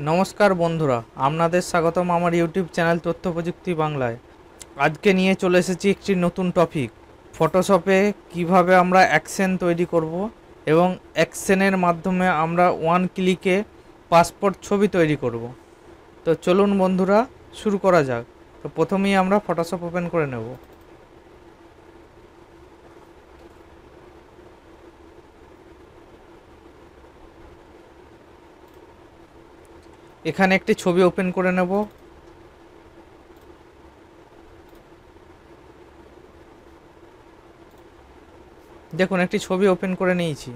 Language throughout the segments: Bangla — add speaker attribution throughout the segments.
Speaker 1: নমস্কার বন্ধুরা, আপনাদের স্বাগতম আমার ইউটিউব চ্যানেল তথ্য প্রযুক্তি বাংলায়। আজকে নিয়ে চলে এসেছি একটি নতুন টপিক, ফটোশপে কিভাবে আমরা অ্যাকশন তৈরি করব এবং অ্যাকশনের মাধ্যমে আমরা ওয়ান ক্লিকে পাসপোর্ট ছবি তৈরি করব। তো চলুন বন্ধুরা, শুরু করা যাক। তো প্রথমেই আমরা ফটোশপ ওপেন করে নেব। এখানে একটি ছবি ওপেন করে নেব। দেখুন, একটি ছবি ওপেন করে নিয়েছি।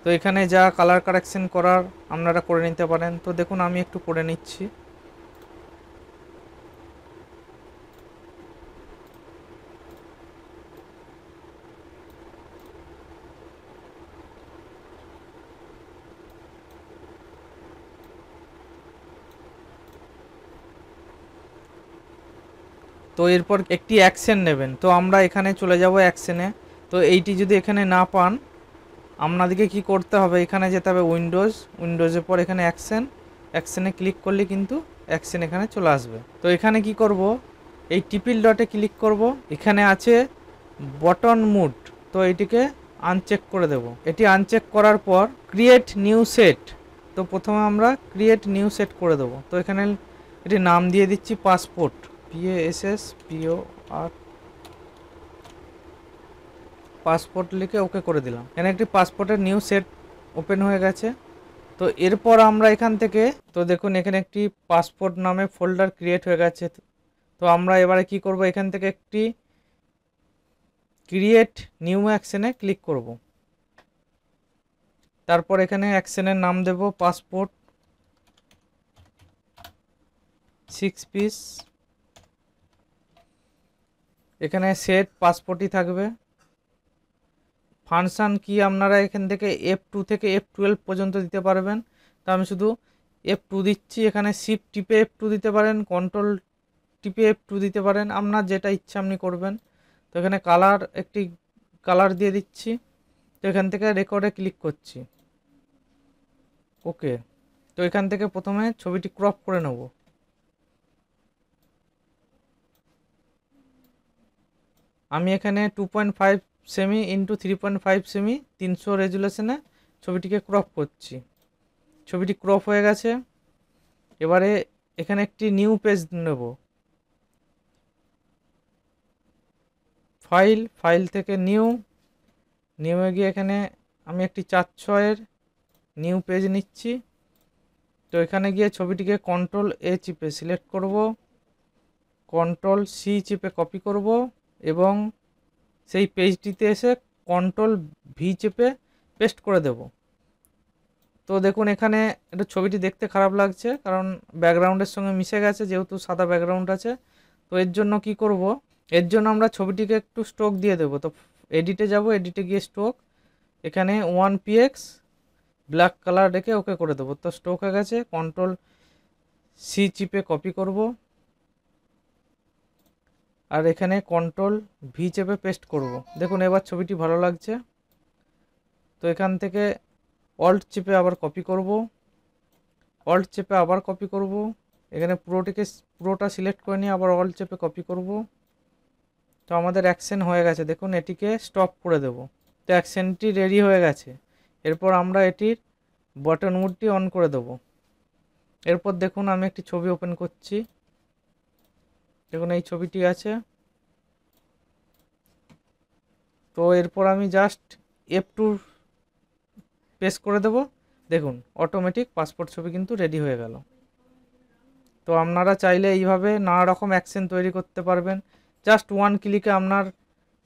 Speaker 1: তো এখানে যা কালার কারেকশন করার আপনারা করে নিতে পারেন। তো দেখুন, আমি একটু করে নিচ্ছি। তো এরপর একটি অ্যাকশন নেবেন। তো আমরা এখানে চলে যাব অ্যাকশনে। তো এইটি যদি এখানে না পান, আপনাদেরকে কি করতে হবে, এখানে যেতে হবে উইন্ডোজের পর এখানে অ্যাকশনে ক্লিক করলে কিন্তু অ্যাকশন এখানে চলে আসবে। তো এখানে কি করব, এই টিপিল ডটে ক্লিক করব। এখানে আছে বটন মুড, তো এটিকে আনচেক করে দেব। এটি আনচেক করার পর ক্রিয়েট নিউ সেট, তো প্রথমে আমরা ক্রিয়েট নিউ সেট করে দেব। তো এখানে এটি নাম দিয়ে দিচ্ছি পাসপোর্ট, PASSPORT, পাসপোর্ট লিখে ওকে করে দিলাম। এখানে একটি পাসপোর্টের নিউ সেট ওপেন হয়ে গেছে। তো এরপর আমরা এখান থেকে, তো দেখুন এখানে একটি পাসপোর্ট নামে ফোল্ডার ক্রিয়েট হয়ে গেছে। তো আমরা এবারে কি করব, এখান থেকে একটি ক্রিয়েট নিউ অ্যাকশনে ক্লিক করব। তারপর এখানে অ্যাকশনের নাম দেব পাসপোর্ট 6 পিস। এখানে সেট পাসপোর্টই থাকবে। ফাংশান কি আপনারা এখান থেকে F2 থেকে F12 পর্যন্ত দিতে পারবেন। তো আমি শুধু F2 দিচ্ছি। এখানে শিফট টিপে F2 দিতে পারেন, কন্ট্রোল টিপে F2 দিতে পারেন, আপনার যেটা ইচ্ছা আপনি করবেন। তো এখানে কালার, একটি কালার দিয়ে দিচ্ছি। তো এখান থেকে রেকর্ডে ক্লিক করছি, ওকে। তো এখান থেকে প্রথমে ছবিটি ক্রপ করে নেব। আমি এখানে 2.5 সেমি ইন্টু 3.5 সেমি 300 রেজুলেশনে ছবিটিকে ক্রপ করছি। ছবিটি ক্রপ হয়ে গেছে। এবারে এখানে একটি নিউ পেজ নেব। ফাইল থেকে নিউয়ে গিয়ে এখানে আমি একটি 4:6 নিউ পেজ নিচ্ছি। তো এখানে গিয়ে ছবিটিকে কন্ট্রোল-A চিপে সিলেক্ট করব, কন্ট্রোল-C চিপে কপি করব এবং সেই পেজটিতে এসে কন্ট্রোল-V চেপে পেস্ট করে দেব। তো দেখুন, এখানে একটু ছবিটি দেখতে খারাপ লাগছে, কারণ ব্যাকগ্রাউন্ডের সঙ্গে মিশে গেছে, যেহেতু সাদা ব্যাকগ্রাউন্ড আছে। তো এর জন্য কি করব, এর জন্য আমরা ছবিটিকে একটু স্ট্রোক দিয়ে দেব। তো এডিটে যাব, এডিটে গিয়ে স্ট্রোক, এখানে 1px ব্ল্যাক কালার রেখে ওকে করে দেবো। তো স্ট্রোক হয়ে গেছে। কন্ট্রোল-C চিপে কপি করব আর এখানে কন্ট্রোল-V চেপে পেস্ট করব। দেখুন এবার ছবিটি ভালো লাগছে। তো এখান থেকে অল্ট চেপে আবার কপি করব, অল্ট চেপে আবার কপি করব। এখানে পুরোটা সিলেক্ট করে নিয়ে আবার অল্ট চেপে কপি করব। তো আমাদের অ্যাকশন হয়ে গেছে। দেখুন, এটিকে স্টপ করে দেব। তো অ্যাকশনটি রেডি হয়ে গেছে। এরপর আমরা এটির বটন মুডটি অন করে দেব। এরপর দেখুন, আমি একটি ছবি ওপেন করছি। দেখুন এই ছবিটি আছে। তো এরপর আমি জাস্ট F2 প্রেস করে দেব। দেখুন অটোমেটিক পাসপোর্ট ছবি কিন্তু রেডি হয়ে গেল। তো আপনারা চাইলে এইভাবে নানা রকম অ্যাকশন তৈরি করতে পারবেন। জাস্ট ওয়ান ক্লিকে আপনার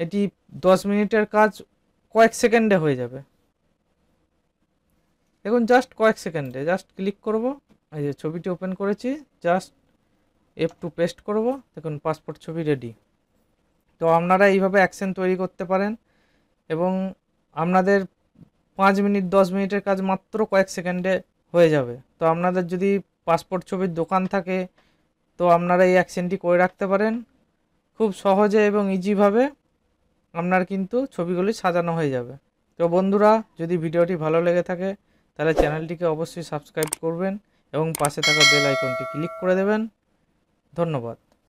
Speaker 1: এটি 10 মিনিটের কাজ কয়েক সেকেন্ডে হয়ে যাবে। দেখুন জাস্ট কয়েক সেকেন্ডে, জাস্ট ক্লিক করব, এই যে ছবিটি ওপেন করেছি, জাস্ট F2 পেস্ট করব, দেখুন পাসপোর্ট ছবি রেডি। তো আপনারা এইভাবে অ্যাকশন তৈরি করতে পারেন এবং আপনাদের 5 মিনিট 10 মিনিটের কাজ মাত্র কয়েক সেকেন্ডে হয়ে যাবে। তো আপনাদের যদি পাসপোর্ট ছবির দোকান থাকে, তো আপনারা এই অ্যাকশনটি করে রাখতে পারেন। খুব সহজে এবং ইজিভাবে আপনার কিন্তু ছবিগুলি সাজানো হয়ে যাবে। তো বন্ধুরা, যদি ভিডিওটি ভালো লেগে থাকে তাহলে চ্যানেলটিকে অবশ্যই সাবস্ক্রাইব করবেন এবং পাশে থাকা বেল আইকনটি ক্লিক করে দেবেন। ধন্যবাদ।